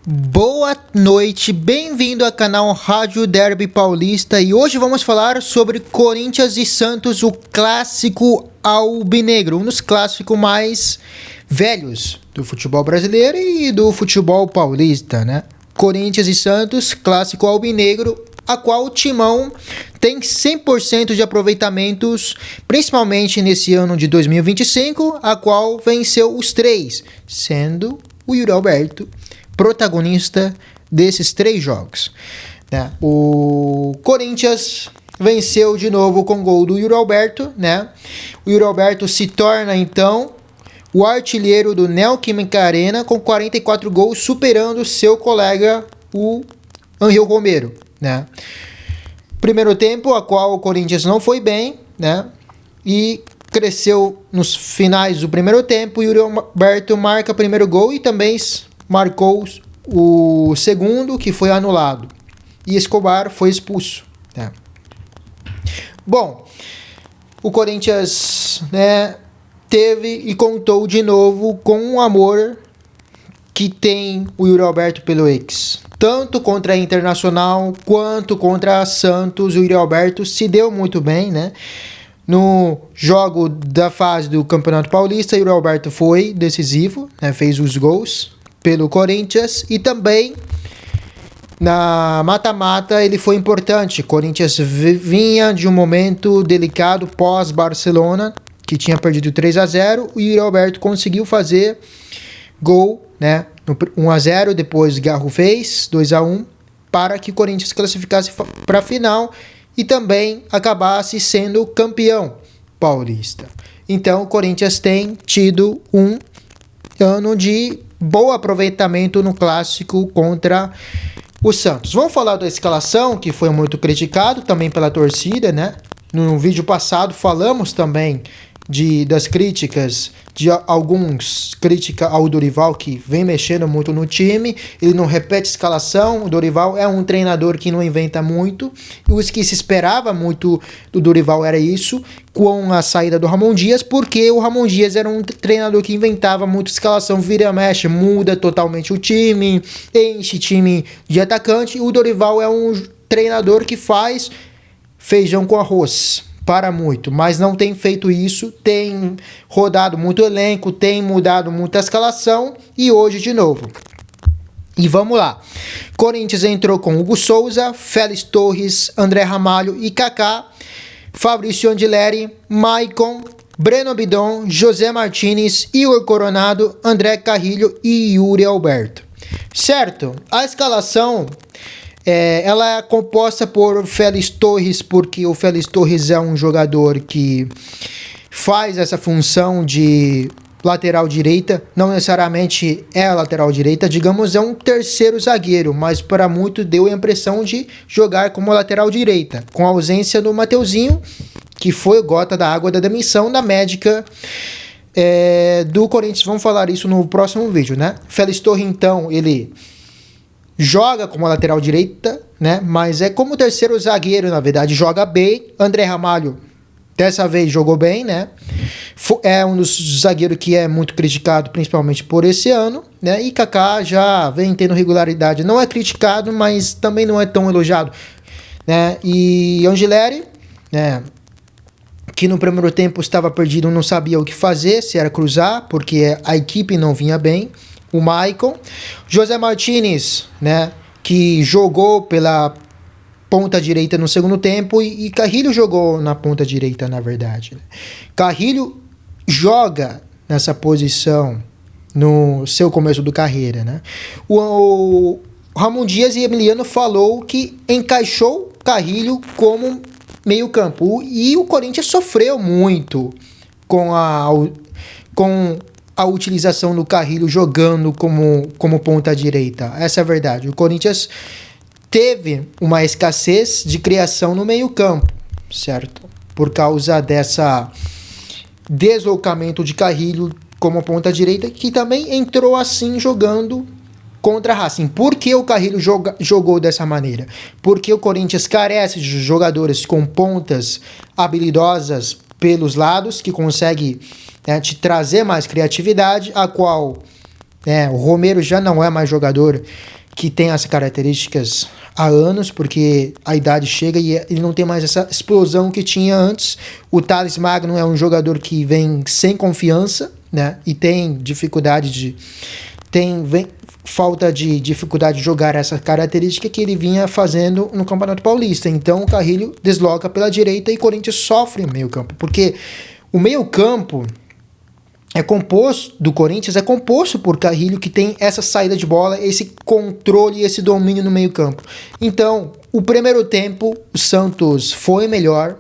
Boa noite, bem-vindo ao canal Rádio Derby Paulista e hoje vamos falar sobre Corinthians e Santos, o clássico albinegro, um dos clássicos mais velhos do futebol brasileiro e do futebol paulista, né? Corinthians e Santos, clássico albinegro, a qual o Timão tem 100% de aproveitamentos, principalmente nesse ano de 2025, a qual venceu os três, sendo o Yuri Alberto protagonista desses três jogos, né? O Corinthians venceu de novo com gol do Yuri Alberto, né? O Yuri Alberto se torna então o artilheiro do Neoquímica Arena com 44 gols, superando seu colega, o Angel Romero, né? Primeiro tempo, a qual o Corinthians não foi bem, né? E cresceu nos finais do primeiro tempo. O Yuri Alberto marca o primeiro gol e também marcou o segundo, que foi anulado. E Escobar foi expulso, né? Bom, o Corinthians, né, teve e contou de novo com o amor que tem o Yuri Alberto pelo ex. Tanto contra a Internacional quanto contra a Santos, o Yuri Alberto se deu muito bem, né? No jogo da fase do Campeonato Paulista, o Yuri Alberto foi decisivo, né? Fez os gols pelo Corinthians e também na mata-mata ele foi importante. Corinthians vinha de um momento delicado pós-Barcelona, que tinha perdido 3-0, e o Yuri Alberto conseguiu fazer gol, né, no 1-0, depois Garro fez 2-1 para que o Corinthians classificasse para a final e também acabasse sendo campeão paulista. Então o Corinthians tem tido um ano de bom aproveitamento no clássico contra o Santos. Vamos falar da escalação, que foi muito criticado também pela torcida, né? No vídeo passado falamos também das críticas de alguns crítica ao Dorival, que vem mexendo muito no time. Ele não repete escalação. O Dorival é um treinador que não inventa muito, e o que se esperava muito do Dorival era isso, com a saída do Ramon Dias, porque o Ramon Dias era um treinador que inventava muito escalação, vira mexe, muda totalmente o time, enche time de atacante. O Dorival é um treinador que faz feijão com arroz para muito, mas não tem feito isso, tem rodado muito elenco, tem mudado muito a escalação, e hoje de novo. E vamos lá. Corinthians entrou com Hugo Souza, Félix Torres, André Ramalho e Kaká, Fabrício Andileri, Maicon, Breno Bidon, José Martinez, Igor Coronado, André Carrilho e Yuri Alberto. Certo? A escalação ela é composta por Félix Torres, porque o Félix Torres é um jogador que faz essa função de lateral direita, não necessariamente é a lateral direita, digamos, é um terceiro zagueiro, mas para muito deu a impressão de jogar como lateral direita, com a ausência do Mateuzinho, que foi o gota da água da demissão da médica do Corinthians. Vamos falar isso no próximo vídeo, né? Félix Torres, então, ele joga como lateral direita, né? Mas é como terceiro zagueiro, na verdade, joga bem. André Ramalho, dessa vez, jogou bem, né? É um dos zagueiros que é muito criticado, principalmente por esse ano, né? E Kaká já vem tendo regularidade. Não é criticado, mas também não é tão elogiado, né? E Angileri, né, que no primeiro tempo estava perdido, não sabia o que fazer, se era cruzar, porque a equipe não vinha bem. O Maicon, José Martinez, né, que jogou pela ponta direita no segundo tempo, e Carrilho jogou na ponta direita, na verdade. Carrilho joga nessa posição no seu começo de carreira, né? O Ramon Dias e Emiliano falou que encaixou Carrilho como meio campo, e o Corinthians sofreu muito com a utilização do Carrilho jogando como ponta direita. Essa é a verdade. O Corinthians teve uma escassez de criação no meio campo, certo? Por causa dessa deslocamento de Carrilho como ponta direita, que também entrou assim jogando contra a Racing. Por que o Carrilho jogou dessa maneira? Porque o Corinthians carece de jogadores com pontas habilidosas pelos lados, que consegue te trazer mais criatividade, a qual O Romero já não é mais jogador que tem as características há anos, porque a idade chega e ele não tem mais essa explosão que tinha antes. O Thales Magno é um jogador que vem sem confiança, né? E tem dificuldade falta de dificuldade de jogar essa característica que ele vinha fazendo no Campeonato Paulista. Então o Carrilho desloca pela direita e o Corinthians sofre no meio campo, porque o meio campo do Corinthians é composto por Carrilho, que tem essa saída de bola, esse controle e esse domínio no meio campo. Então, o primeiro tempo, o Santos foi melhor,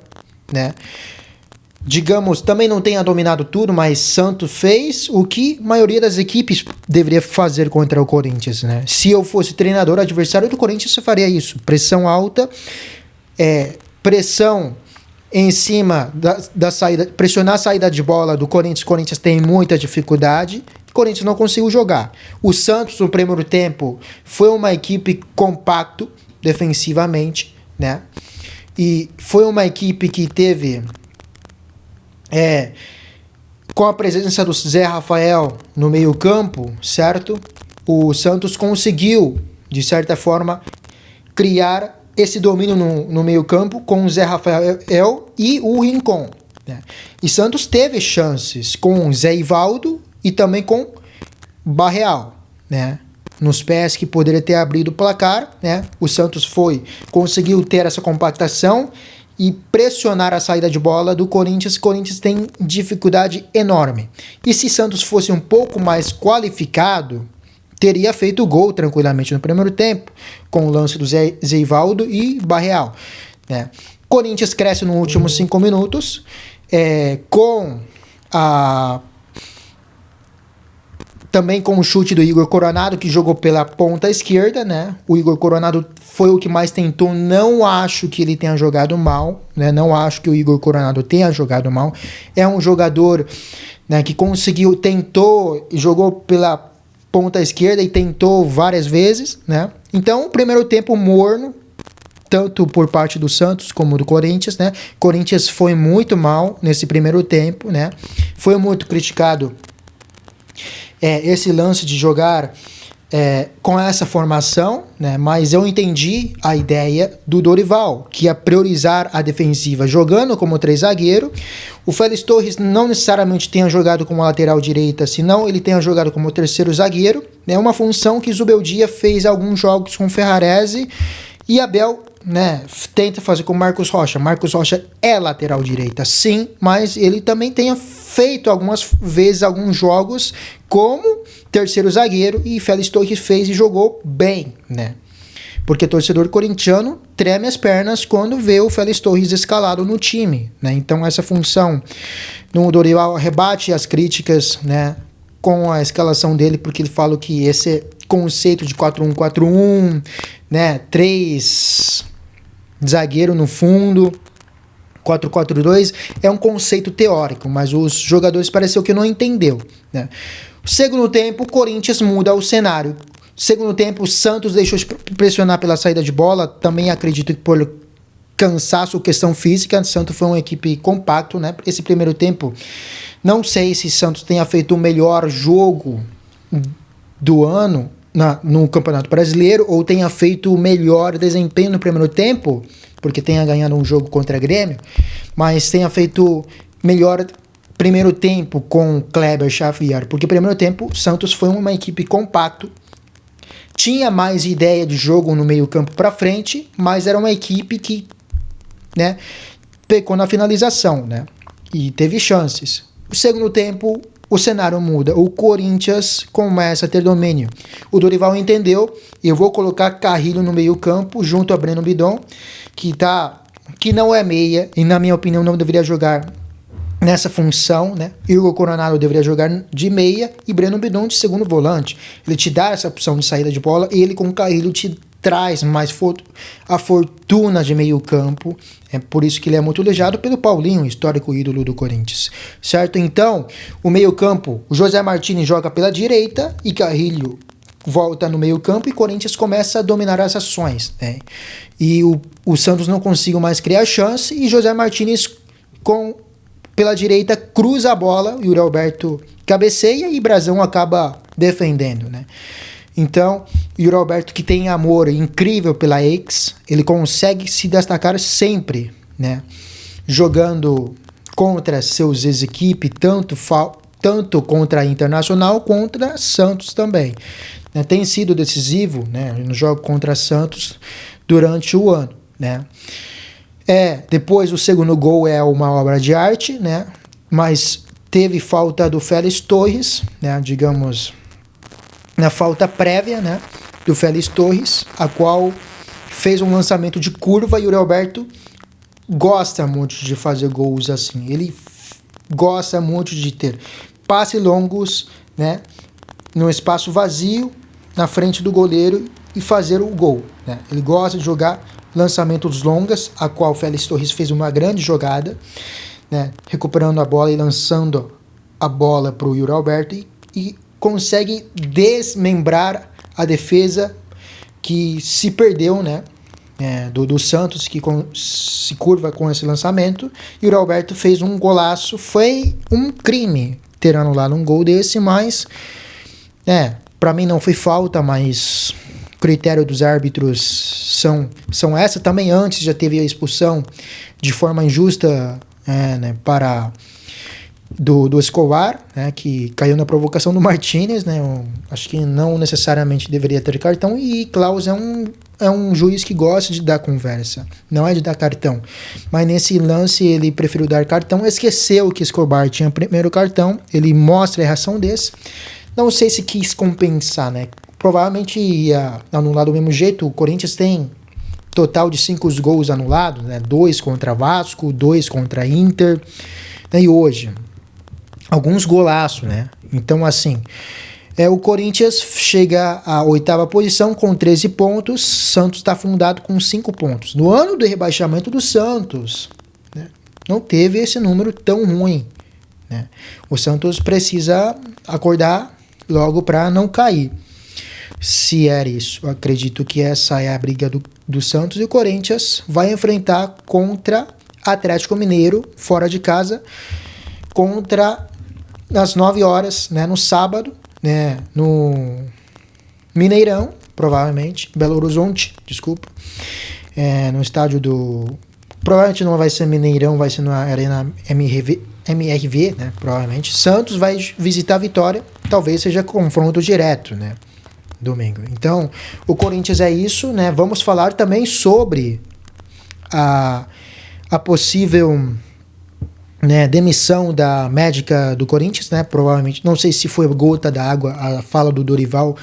né? Digamos, também não tenha dominado tudo, mas Santos fez o que a maioria das equipes deveria fazer contra o Corinthians, né? Se eu fosse treinador adversário do Corinthians, eu faria isso. Pressão alta, pressão em cima da saída, pressionar a saída de bola do Corinthians. O Corinthians tem muita dificuldade, o Corinthians não conseguiu jogar. O Santos, no primeiro tempo, foi uma equipe compacto defensivamente, né? E foi uma equipe que teve, com a presença do Zé Rafael no meio campo, certo? O Santos conseguiu, de certa forma, criar esse domínio no meio campo com o Zé Rafael e o Rincon, né? E Santos teve chances com o Zé Ivaldo e também com Barreal, né? Nos pés que poderia ter abrido o placar, né? O Santos conseguiu ter essa compactação e pressionar a saída de bola do Corinthians. O Corinthians tem dificuldade enorme. E se Santos fosse um pouco mais qualificado, teria feito o gol tranquilamente no primeiro tempo, com o lance do Zé Ivaldo e Barreal, né? Corinthians cresce nos últimos 5 minutos, também com o chute do Igor Coronado, que jogou pela ponta esquerda, né? O Igor Coronado foi o que mais tentou. Não acho que ele tenha jogado mal, né? Não acho que o Igor Coronado tenha jogado mal. É um jogador, né, que tentou e jogou pela ponta esquerda e tentou várias vezes, né? Então, o primeiro tempo morno, tanto por parte do Santos como do Corinthians, né? Corinthians foi muito mal nesse primeiro tempo, né? Foi muito criticado esse lance de jogar com essa formação, né? Mas eu entendi a ideia do Dorival, que é priorizar a defensiva jogando como 3 zagueiro. O Félix Torres não necessariamente tenha jogado como lateral direita, senão ele tenha jogado como 3º zagueiro. É uma função que Zubeldia fez alguns jogos com Ferrarese, e Abel, né, tenta fazer com Marcos Rocha. Marcos Rocha é lateral direita, sim, mas ele também tenha feito algumas vezes alguns jogos como 3º zagueiro, e Félix Torres fez e jogou bem, né? Porque torcedor corintiano treme as pernas quando vê o Félix Torres escalado no time, né? Então essa função no Dorival rebate as críticas, né, com a escalação dele, porque ele fala que esse conceito de 4-1-4-1, né, 3 zagueiro no fundo, 4-4-2, é um conceito teórico, mas os jogadores pareceu que não entendeu, né? Segundo tempo, o Corinthians muda o cenário. Segundo tempo, o Santos deixou de pressionar pela saída de bola. Também acredito que por cansaço ou questão física, o Santos foi uma equipe compacto, né? Esse primeiro tempo, não sei se o Santos tenha feito o melhor jogo do ano no Campeonato Brasileiro, ou tenha feito o melhor desempenho no primeiro tempo, porque tenha ganhado um jogo contra Grêmio, mas tenha feito melhor primeiro tempo com Kleber Xavier, porque primeiro tempo o Santos foi uma equipe compacto, tinha mais ideia de jogo no meio campo para frente, mas era uma equipe que, né, pecou na finalização, né, e teve chances. O segundo tempo, o cenário muda, o Corinthians começa a ter domínio. O Dorival entendeu, eu vou colocar Carrilho no meio campo junto a Breno Bidon, que não é meia, e na minha opinião não deveria jogar nessa função, né? Igor Coronado deveria jogar de meia e Breno Bidon de segundo volante. Ele te dá essa opção de saída de bola, e ele com o Carrilho te traz mais a fortuna de meio campo. É por isso que ele é muito elogiado pelo Paulinho, histórico ídolo do Corinthians, certo? Então, o meio campo, o José Martini joga pela direita e Carrilho volta no meio campo, e Corinthians começa a dominar as ações, né? E o Santos não conseguiu mais criar chance, e José Martínez pela direita, cruza a bola, o Yuri Alberto cabeceia e Brazão acaba defendendo, né? Então, o Yuri Alberto, que tem amor incrível pela ex, ele consegue se destacar sempre, né? Jogando contra seus ex-equipe, tanto contra a Internacional, contra Santos também. Né? Tem sido decisivo, né, no jogo contra Santos durante o ano, né? Depois o segundo gol é uma obra de arte, né? Mas teve falta do Félix Torres, né? Digamos, na falta prévia, né, do Félix Torres, a qual fez um lançamento de curva, e o Yuri Alberto gosta muito de fazer gols assim. Ele gosta muito de ter passes longos, né, no espaço vazio, na frente do goleiro e fazer o gol, né? Ele gosta de jogar lançamentos longas, a qual o Félix Torres fez uma grande jogada, né, recuperando a bola e lançando a bola para o Yuri Alberto e consegue desmembrar a defesa que se perdeu, né, do Santos, que se curva com esse lançamento. E o Alberto fez um golaço. Foi um crime ter anulado um gol desse, mas para mim não foi falta, mas o critério dos árbitros são essa. Também antes já teve a expulsão de forma injusta, né, para do Escobar, né, que caiu na provocação do Martínez, né? Acho que não necessariamente deveria ter cartão, e Klaus é um juiz que gosta de dar conversa, não é de dar cartão. Mas nesse lance ele preferiu dar cartão, esqueceu que Escobar tinha primeiro cartão, ele mostra a reação desse. Não sei se quis compensar, né? Provavelmente ia anular do mesmo jeito. O Corinthians tem total de 5 gols anulados, né? 2 contra Vasco, 2 contra Inter, né? E hoje alguns golaços, né? Então, assim, o Corinthians chega à 8ª posição com 13 pontos. Santos está fundado com 5 pontos. No ano do rebaixamento do Santos, né, não teve esse número tão ruim, né? O Santos precisa acordar logo para não cair. Se era isso, eu acredito que essa é a briga do Santos, e o Corinthians vai enfrentar contra Atlético Mineiro, fora de casa, às 9 horas, né, no sábado, né, no Mineirão, provavelmente, Belo Horizonte, desculpa, no estádio provavelmente não vai ser Mineirão, vai ser na Arena MRV, né, provavelmente. Santos vai visitar a Vitória, talvez seja confronto direto, né, domingo. Então, o Corinthians é isso, né. Vamos falar também sobre a possível, né, demissão da médica do Corinthians, né? Provavelmente, não sei se foi gota d'água a fala do Dorival.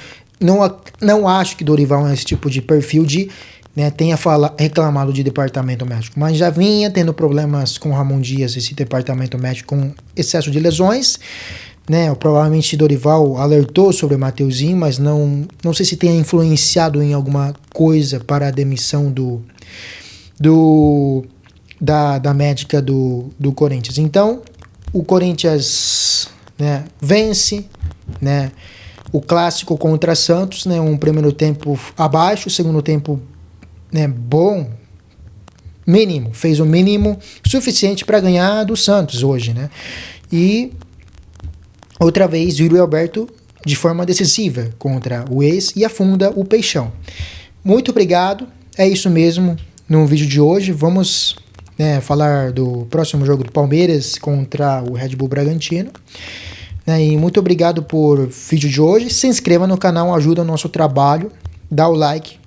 Não acho que Dorival é esse tipo de perfil de, né, tenha reclamado de departamento médico, mas já vinha tendo problemas com Ramon Dias, esse departamento médico, com excesso de lesões, né? Provavelmente Dorival alertou sobre o Mateuzinho, mas não sei se tenha influenciado em alguma coisa para a demissão da médica do Corinthians. Então, o Corinthians, né, vence, né, o clássico contra Santos, né, um primeiro tempo abaixo, segundo tempo, né, bom, mínimo, fez o mínimo suficiente para ganhar do Santos hoje, né? E outra vez Yuri Alberto de forma decisiva contra o ex e afunda o Peixão. Muito obrigado, é isso mesmo no vídeo de hoje. Vamos, né, falar do próximo jogo do Palmeiras contra o Red Bull Bragantino. E muito obrigado por vídeo de hoje. Se inscreva no canal, ajuda o nosso trabalho, dá o like.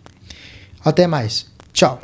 Até mais. Tchau.